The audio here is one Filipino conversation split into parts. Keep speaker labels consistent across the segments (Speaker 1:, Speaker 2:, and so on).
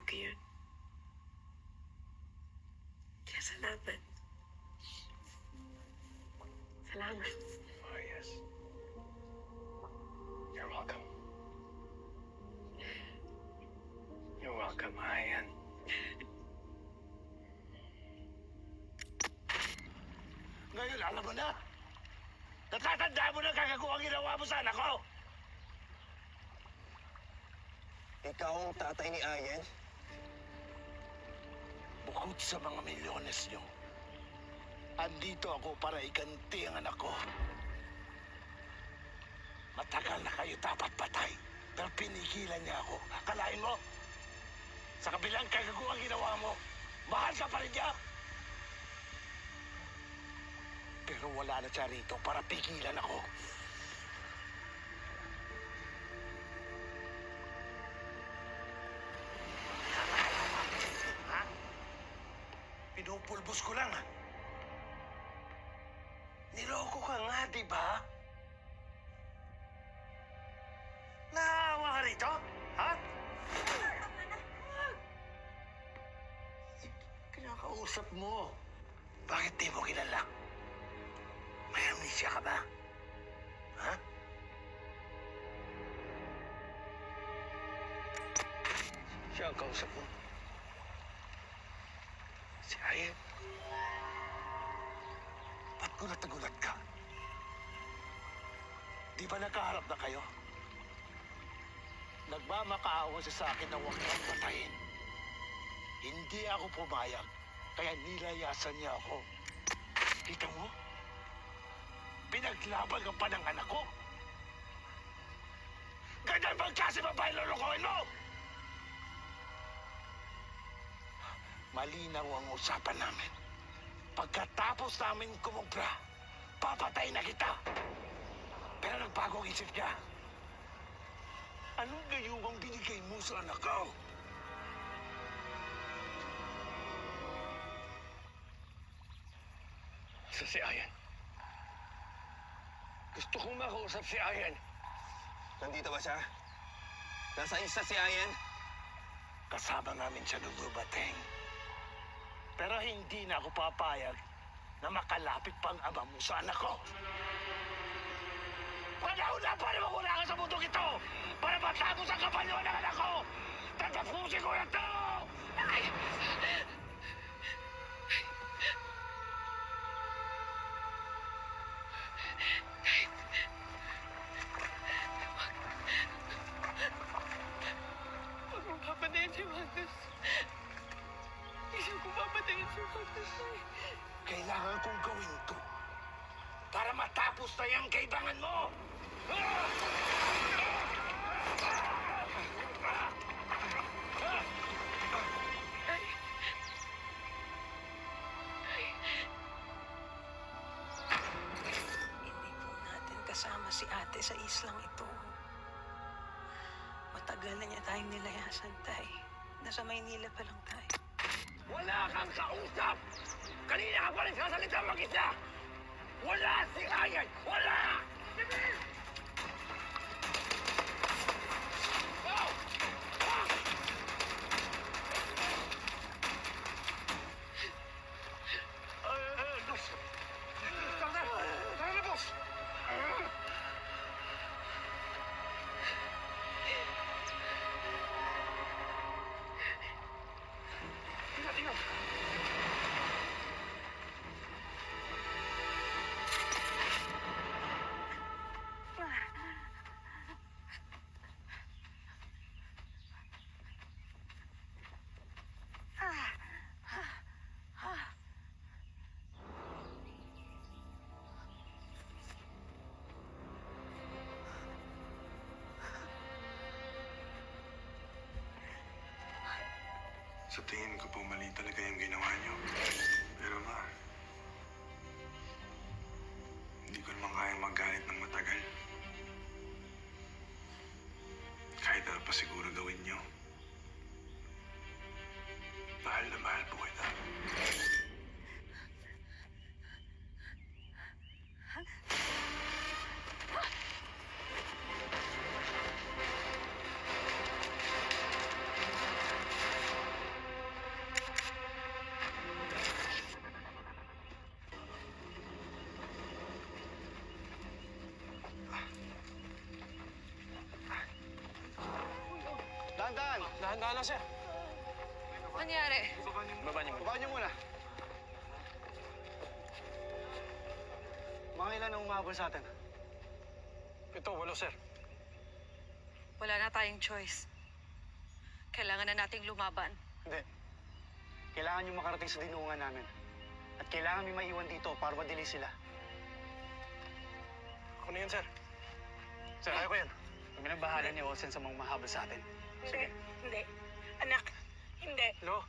Speaker 1: ko yun. Kaya salamat. Salamat.
Speaker 2: Oh, yes. You're welcome. You're welcome, Ayan.
Speaker 3: Ngayon, alam mo na? Natatandaan mo na kagaguhang ginawa mo sa anak ko!
Speaker 2: Ikaw ang tatay ni Ayan?
Speaker 3: Bukod sa mga milyones niyo, andito ako para iganti ang anak ko. Matagal na kayo dapat patay, pero pinigilan niya ako. Kalain mo? Sa kabilang kagaguhang ginawa mo, mahal ka pa rin niya. Pero wala na siya rito para pigilan ako. Ha? Pinupulbos ko lang, ha? Niloko ka nga, di ba? Naawa ka rito? Ha? Kinakausap mo. Bakit di mo kilala? May amnesia ka ba? Ha?
Speaker 2: Siya ang kausap mo.
Speaker 3: Si Ayan. Ba't gulat na gulat ka? Di ba nagkaharap na kayo? Nagmamakaawa siya sa akin na huwag kang patayin. Hindi ako pumayag, kaya nilayasan niya ako. Kita mo? Pinaglaban ka pa ng anak ko. Ganyan bang klase babae lulukohin mo? Malinaw ang usapan namin. Pagkatapos namin kumubra, papatay na kita. Pero nagbago ang isip niya. Anong gayumang binigay mo sa anak ko?
Speaker 2: Sa si Ayan. Gusto kong makausap si Ayan. Nandito ba siya? Nasa isa si Ayan?
Speaker 3: Kasama namin siya nung dumating. Pero hindi na ako papayag na makalapit pang ama mo sa anak ko. Panahon na para magula ka sa mundong ito! Para matapos ang kapalyo ng anak ko! Tatapusin ko ito! Ay!
Speaker 1: Huwag mong papatayin si Magnus. Hindi ko papatayin si Magnus.
Speaker 3: Kailangan kong gawin to para matapos na yung kaibangan mo!
Speaker 1: Hindi po natin kasama si ate sa islang ito. Matagal na niya tayong nilayasan, Tay. Nasa Maynila pa lang tayo.
Speaker 3: Wala kang kausap! Kanina ka pa rin sasalita mag-isa! Wala si Ayan! Wala! Bibil! Go! Ah! Boss! Tara na! Tara na, boss! Tingnan, tingnan!
Speaker 4: Sa tingin ko po mali talaga yung ginawa niyo. Pero ma, hindi ko naman kayang magalit ng matagal. Kahit ano pa siguro gawin niyo. Mahal na mahal po kita.
Speaker 2: Dahan-dahan lang, sir.
Speaker 1: Nangyari?
Speaker 2: Baba niyo muna.
Speaker 5: Baba niyo muna. Mga ilan ang umahabol sa atin?
Speaker 2: Ito, 8, sir.
Speaker 1: Wala na tayong choice. Kailangan na nating lumaban.
Speaker 5: Hindi. Kailangan nyo makarating sa dinungan namin. At kailangan may maiwan dito para madili sila.
Speaker 2: Ako na yun, sir. Sir, kaya ko yan.
Speaker 5: Kami nang bahala ni Olsen sa mga mahabol sa atin.
Speaker 2: Sige.
Speaker 6: Hindi. Anak, hindi.
Speaker 2: Lo.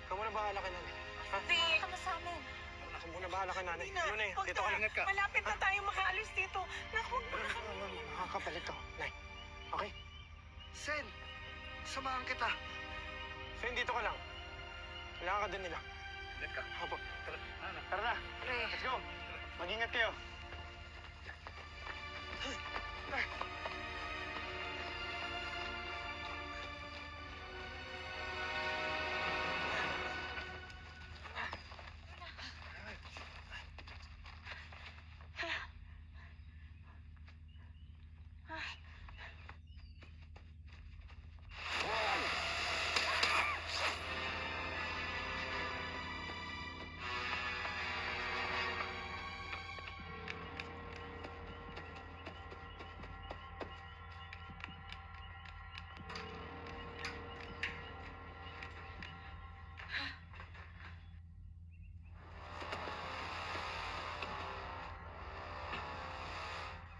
Speaker 2: Ikaw muna bahala kay nanay. Ha?
Speaker 6: Hindi. Ano sa amin?
Speaker 2: Ako muna bahala kay nanay.
Speaker 6: Ina,
Speaker 2: Yun na yun.
Speaker 6: huwag
Speaker 2: Dito ka
Speaker 6: na.
Speaker 2: lang. Ingat ka.
Speaker 6: Malapit na tayo makaalis dito. Naku,
Speaker 2: Makakapalit ka. Nay. Okay?
Speaker 5: Sen! Samahan kita.
Speaker 2: Sen, dito ka lang. Kailangan ka din nila. Ingat ka. Opo.
Speaker 5: Tara na.
Speaker 1: Pre,
Speaker 5: Let's go. Mag-ingat kayo.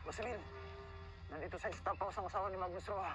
Speaker 5: Boss Emil, nandito sa staff house ang asawa ni Magnus Roa.